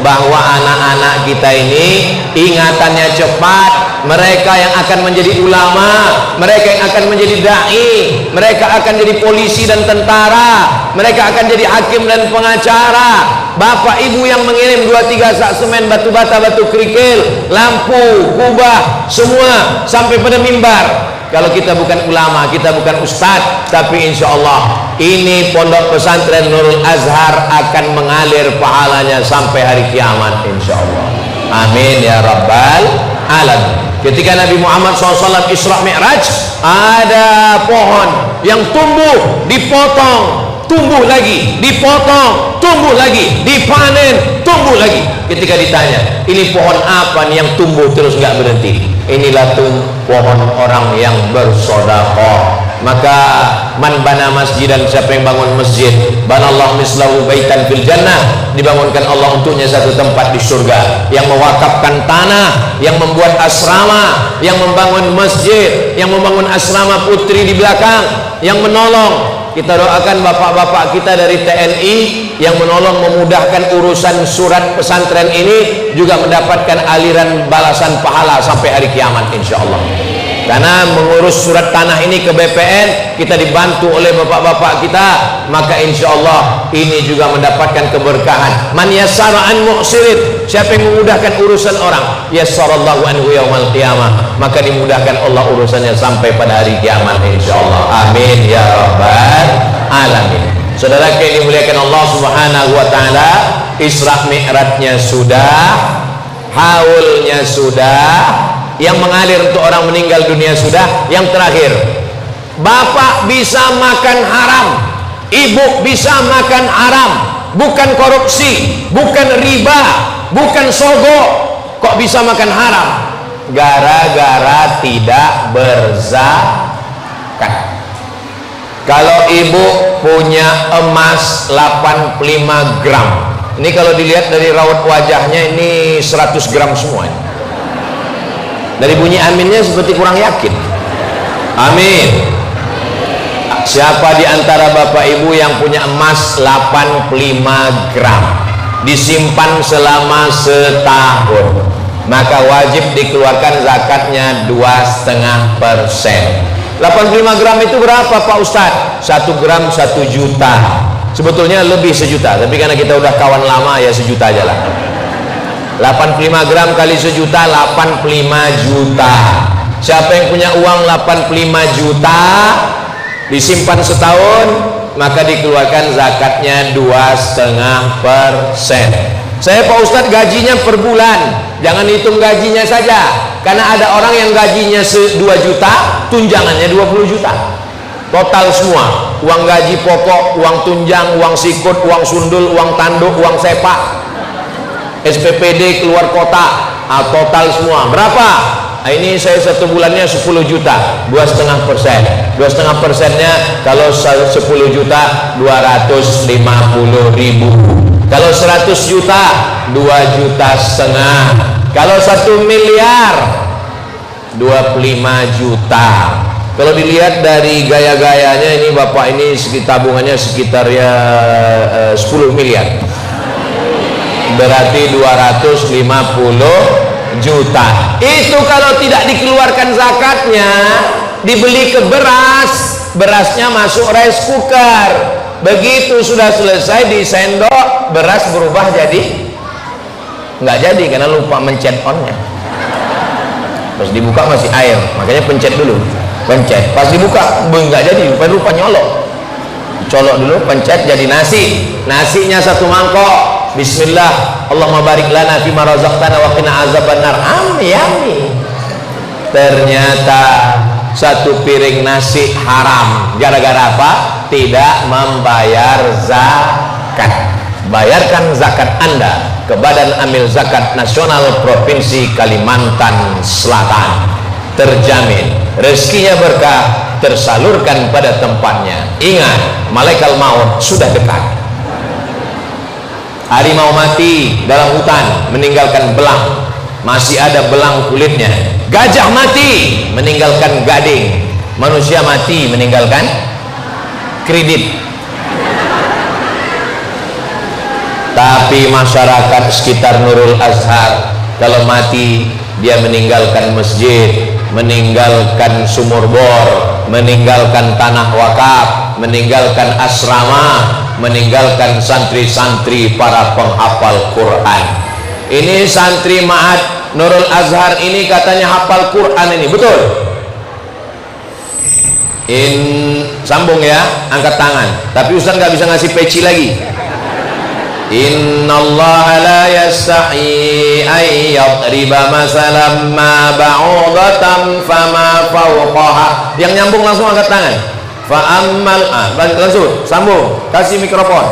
bahwa anak-anak kita ini ingatannya cepat. Mereka yang akan menjadi ulama, mereka yang akan menjadi dai, mereka akan jadi polisi dan tentara, mereka akan jadi hakim dan pengacara. Bapak Ibu yang mengirim 2-3 sak semen, batu bata, batu kerikil, lampu, kubah, semua sampai pada mimbar. kalau kita bukan ulama, kita bukan ustadz, tapi insya Allah ini pondok pesantren Nurul Azhar akan mengalir pahalanya sampai hari kiamat insya Allah. Amin ya rabbal alamin. Ketika Nabi Muhammad SAW Isra Mi'raj, ada pohon yang tumbuh, dipotong, tumbuh lagi, dipotong, tumbuh lagi, dipanen, tumbuh lagi. Ketika ditanya, ini pohon apa nih yang tumbuh terus nggak berhenti? Inilah pohon orang yang bersedekah. Maka man bana masjidan, siapa yang bangun masjid, banallahu mislahu baitan fil jannah, dibangunkan Allah untuknya satu tempat di surga. Yang mewakafkan tanah, yang membuat asrama, yang membangun masjid, yang membangun asrama putri di belakang, yang menolong. Kita doakan bapak-bapak kita dari TNI yang menolong memudahkan urusan surat pesantren ini juga mendapatkan aliran balasan pahala sampai hari kiamat insya Allah. Karena mengurus surat tanah ini ke BPN kita dibantu oleh bapak-bapak kita, maka insya Allah ini juga mendapatkan keberkahan. Man yassara an mu'sirin, siapa yang memudahkan urusan orang, yassarallahu anhu yaumal qiyamah, maka dimudahkan Allah urusannya sampai pada hari kiamat insya Allah. Amin ya rabbal alamin. Saudara yang dimuliakan Allah subhanahu wa ta'ala, Isra Mi'rajnya sudah, haulnya sudah, yang mengalir untuk orang meninggal dunia sudah. Yang terakhir, bapak bisa makan haram, ibu bisa makan haram, bukan korupsi, bukan riba, bukan sogok, kok bisa makan haram? Gara-gara tidak berzakat. Kalau ibu punya emas 85 gram, ini kalau dilihat dari raut wajahnya ini 100 gram semua ini. Dari bunyi aminnya seperti kurang yakin. Amin. Siapa di antara bapak ibu yang punya emas 85 gram disimpan selama setahun, maka wajib dikeluarkan zakatnya 2,5%. 85 gram itu berapa Pak Ustadz? 1 gram 1 juta. Sebetulnya lebih 1 juta, tapi karena kita udah kawan lama ya 1 juta aja lah. 85 gram kali 1 juta, 85 juta. Siapa yang punya uang 85 juta disimpan setahun, maka dikeluarkan zakatnya 2,5%. Saya Pak Ustadz gajinya per bulan, jangan hitung gajinya saja, karena ada orang yang gajinya 2 juta, tunjangannya 20 juta. Total semua, uang gaji pokok, uang tunjang, uang sikut, uang sundul, uang tanduk, uang sepak, SPPD keluar kota, total semua berapa? Nah, ini saya 1 bulannya 10 juta, 2,5%. 2,5%-nya kalau 10 juta 250.000. Kalau 100 juta 2,5 juta. Kalau 1 miliar 25 juta. Kalau dilihat dari gaya-gayanya ini bapak ini tabungannya sekitar ya 10 miliar. Berarti 250 juta. Itu kalau tidak dikeluarkan zakatnya, dibeli ke beras, berasnya masuk rice cooker. Begitu sudah selesai disendok, beras berubah jadi nggak jadi karena lupa mencet onnya. Terus dibuka masih air, makanya pencet dulu, pencet. Pas dibuka nggak jadi, lupa nyolok. Colok dulu, pencet jadi nasi. Nasinya 1 mangkok. Bismillah, Allahumma barik lana fima razaqtana wa qina azabannar. Amin. Ternyata 1 piring nasi haram. Gara-gara apa? Tidak membayar zakat. Bayarkan zakat Anda ke Badan Amil Zakat Nasional Provinsi Kalimantan Selatan. Terjamin rezekinya berkah, tersalurkan pada tempatnya. Ingat, malaikat maut sudah dekat. Harimau mati dalam hutan meninggalkan belang, masih ada belang kulitnya. Gajah mati meninggalkan gading. Manusia mati meninggalkan kredit. Tapi masyarakat sekitar Nurul Azhar kalau mati dia meninggalkan masjid, meninggalkan sumur bor, meninggalkan tanah wakaf, meninggalkan asrama, meninggalkan santri-santri para penghafal Quran. Ini santri Ma'had Nurul Azhar ini katanya hafal Quran ini, betul? Sambung ya, angkat tangan. Tapi Ustaz nggak bisa ngasih peci lagi. Innallaha la yastahi ay yadriba masalan ma ba'udatan fama fawqaha. Yang nyambung langsung angkat tangan. Fa ammal langsung sambung, kasih mikrofon.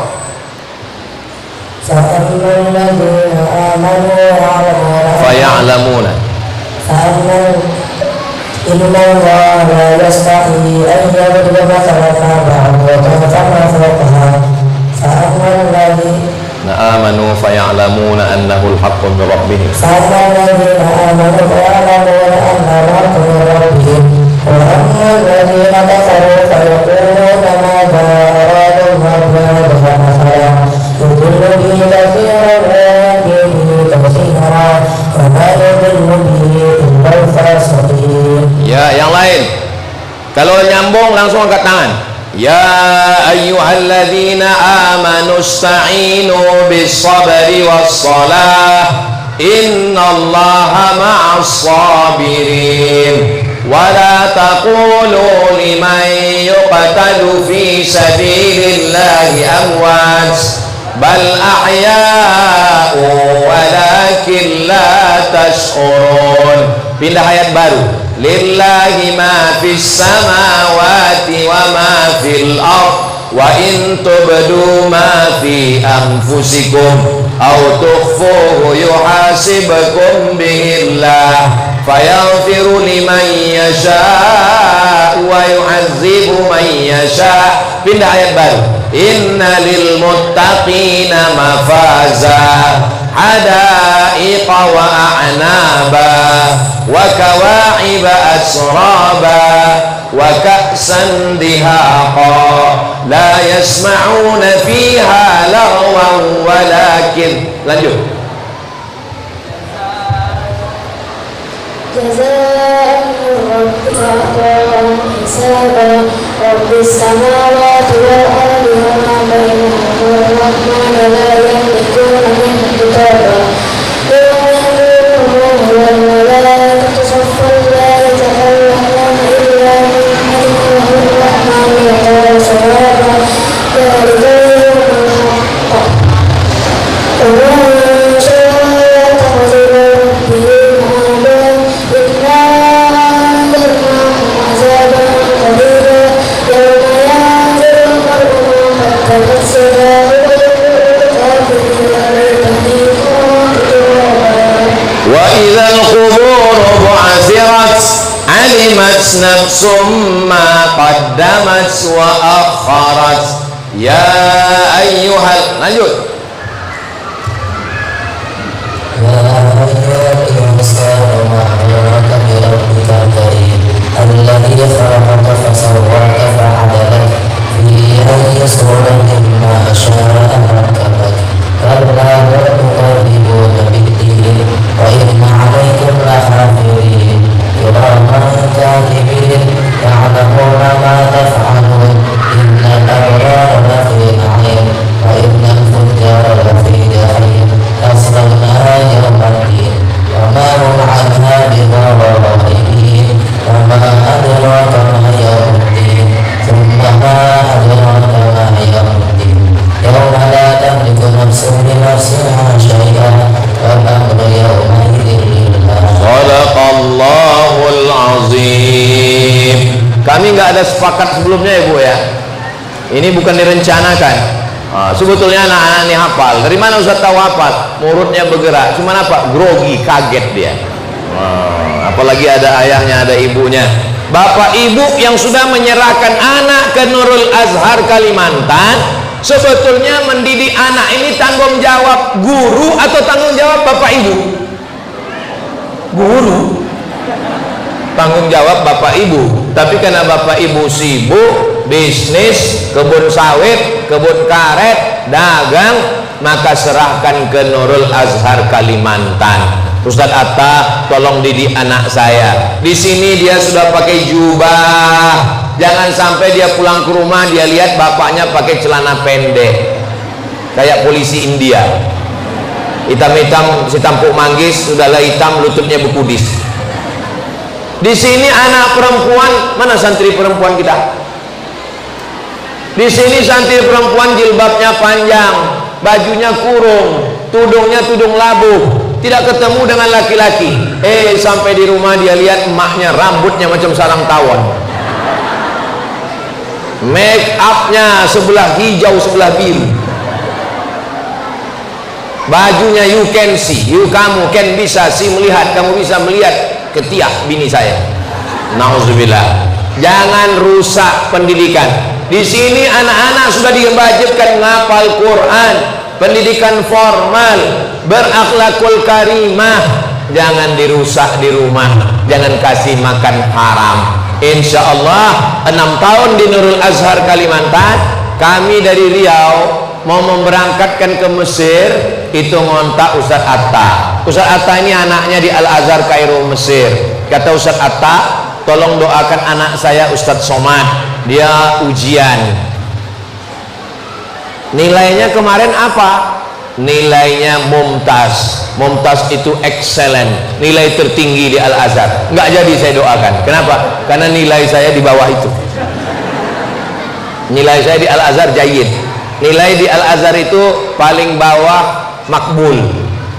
Faya'lamuna. Innallaha la yastahi an yadriba masalan ma ba'udatan fama fawqaha. آمنوا فيعلمون أنه الحق من ربهم فأما الذين آمنوا فيعلمون أنه الحق من ربهم وأما الذين كفروا فيقولون ماذا أراد الله بهذا مثلا يضل به كثيرا ويهدي به كثيرا وما يضل به إلا الفاسقين. Ya, yang lain. Kalau nyambung langsung angkat tangan. Ya ayyuhalladzina amanu ista'inu bis-sabri was-salah innallaha ma'as sabirin wa la taqulu liman yuqtalu fi sabilillahi amwat bal ahya'u walakin la tash'urun. Pindah ayat baru. Lillahi ma fis samawati wa ma fil ard wa in tubdu ma fi anfusikum aw tukhfuhu yuhasibkum bihillah fayaghfiru liman yasha wa yu'adzibu man yasha. Pindah ayat baru. Inna lil muttaqina mafaza hadaiqa wa a'naba wa kawa'iba asraba wa ka'san dihaqa la yasma'una fiha lagwan walakin. Lanjut. Jazaa'an min rabbika 'ata'an hisaba rabbis samawati wal ardi wa ma bainahuma rahman la yamlikuna minhu kitaba nafsum ma qaddamat wa akharat. Ya ayyuhal. Lanjut. Ya ayyuhal insanu ma gharraka bi rabbikal karim alladhi khalaqaka fasawwaka fa'adalak fi ayyi suratin ma sha'a rakkabak kalla bal tuqallibuna bid-din wa inna 'alaykum lahafidhin kiraman katibin ya'lamuna ma taf'alun innal abrara lafi na'im wa innal fujjara lafi jahim yaslawnaha yawmal din wa ma hum 'anha bighaibin wa ma adraka ma yawmud din thumma ma adraka ma yawmud din yawma la tamliku nafsun li nafsin shay'an wal amru yawma idhin lillah. Sadaqallahul azim. Kami nggak ada sepakat sebelumnya ya Bu ya. Ini bukan direncanakan. Sebetulnya anak-anak ini hafal. Dari mana Ustaz tahu hafal? Mulutnya bergerak. Cuman apa? Grogi, kaget dia. Apalagi ada ayahnya, ada ibunya. Bapak ibu yang sudah menyerahkan anak ke Nurul Azhar Kalimantan, sebetulnya mendidik anak ini tanggung jawab guru atau tanggung jawab bapak ibu? Guru. Tanggung jawab bapak ibu. Tapi karena bapak ibu sibuk bisnis, kebun sawit, kebun karet, dagang, maka serahkan ke Nurul Azhar Kalimantan. Ustadz Atta, tolong didik anak saya. Di sini dia sudah pakai jubah. Jangan sampai dia pulang ke rumah dia lihat bapaknya pakai celana pendek, kayak polisi India. Hitam-hitam, si tampuk manggis, sudahlah hitam, lututnya berkudis. Di sini anak perempuan, mana santri perempuan kita? Di sini santri perempuan jilbabnya panjang, bajunya kurung, tudungnya tudung labuh, tidak ketemu dengan laki-laki. Sampai di rumah dia lihat emaknya rambutnya macam sarang tawon, make upnya sebelah hijau sebelah biru, bajunya you can see, kamu can bisa see, melihat, kamu bisa melihat ketiak bini saya. Nauzubillah. Jangan rusak pendidikan. Di sini anak-anak sudah diwajibkan menghafal Quran, pendidikan formal, berakhlakul karimah. Jangan dirusak di rumah, jangan kasih makan haram. Insya Allah 6 tahun di Nurul Azhar Kalimantan, kami dari Riau mau memberangkatkan ke Mesir, itu ngontak Ustadz Atta. Ustadz Atta ini anaknya di Al-Azhar Kairo Mesir. Kata Ustadz Atta, tolong doakan anak saya Ustadz Somad, dia ujian. Nilainya kemarin apa? Nilainya mumtaz. Mumtaz itu excellent, nilai tertinggi di Al-Azhar. Nggak jadi saya doakan. Kenapa? Karena nilai saya di bawah itu. Nilai saya di Al-Azhar jayyid. Nilai di Al-Azhar itu paling bawah makbul,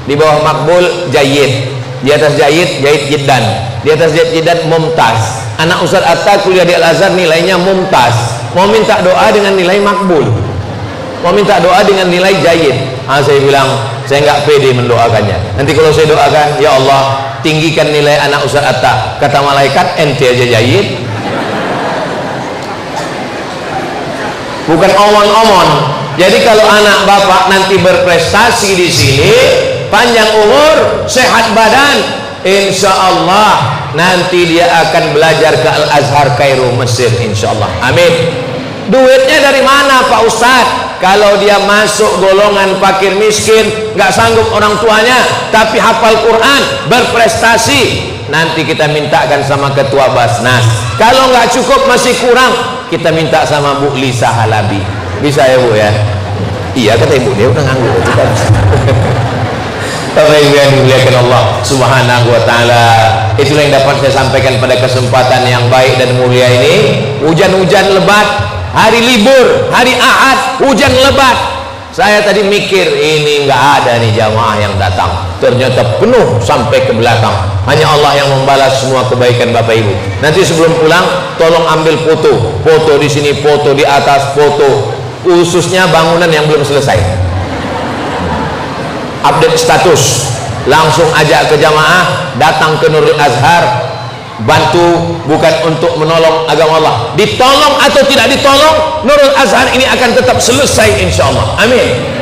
di bawah makbul jayyid, di atas jayyid jiddan, di atas jiddan mumtaz. Anak Ustadz Atta kuliah di Al-Azhar nilainya mumtaz. Mau minta doa dengan nilai makbul, mau minta doa dengan nilai jayyid. Saya bilang saya nggak pede mendoakannya. Nanti kalau saya doakan, ya Allah tinggikan nilai anak Ustadz Atta, kata malaikat ente aja jayyid. Bukan omon-omon. Jadi kalau anak bapak nanti berprestasi di sini, panjang umur, sehat badan, insya Allah nanti dia akan belajar ke Al-Azhar Kairo Mesir, insya Allah. Amin. Duitnya dari mana Pak Ustadz? Kalau dia masuk golongan fakir miskin, nggak sanggup orang tuanya, tapi hafal Quran, berprestasi, nanti kita mintakan sama ketua Basnas. Kalau nggak cukup, masih kurang, kita minta sama Bu Lisa Halabi. Bisa ya Bu ya? Iya kata ibu, dia udah nganggur. Bapak Ibu yang dimuliakan Allah Subhanahu wa Ta'ala, itulah yang dapat saya sampaikan pada kesempatan yang baik dan mulia ini. Hujan-hujan lebat, hari libur, hari Ahad, hujan lebat. Saya tadi mikir ini nggak ada nih jamaah yang datang, ternyata penuh sampai ke belakang. Hanya Allah yang membalas semua kebaikan Bapak Ibu. Nanti sebelum pulang tolong ambil foto, foto di sini, foto di atas, foto khususnya bangunan yang belum selesai. Update status, langsung ajak ke jamaah datang ke Nurul Azhar, bantu, bukan untuk menolong agama Allah. Ditolong atau tidak ditolong, Nurul Azhar ini akan tetap selesai insya Allah. Amin.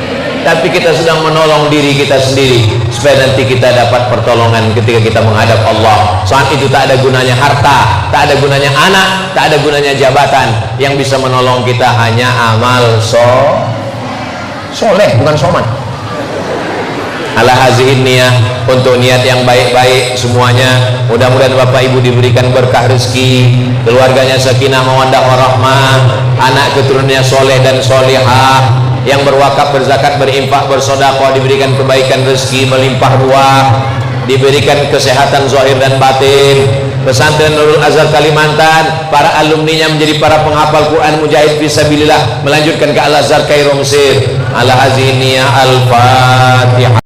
Tapi kita sedang menolong diri kita sendiri supaya nanti kita dapat pertolongan ketika kita menghadap Allah. Saat itu tak ada gunanya harta, tak ada gunanya anak, tak ada gunanya jabatan. Yang bisa menolong kita hanya amal soleh, bukan soman. Ala hazihin niyah, untuk niat yang baik-baik semuanya. Mudah-mudahan Bapak Ibu diberikan berkah rezeki, keluarganya sakinah mawaddah warahmah, anak keturunannya soleh dan solihah, yang berwakaf, berzakat, berinfak, bersedekah diberikan kebaikan rezeki melimpah ruah, diberikan kesehatan zahir dan batin. Pesantren Nurul Azhar Kalimantan, para alumninya menjadi para penghafal Quran mujahid fisabilillah, melanjutkan ke Al-Azhar Kairo Mesir. Ala haziniyah al-Fatihah.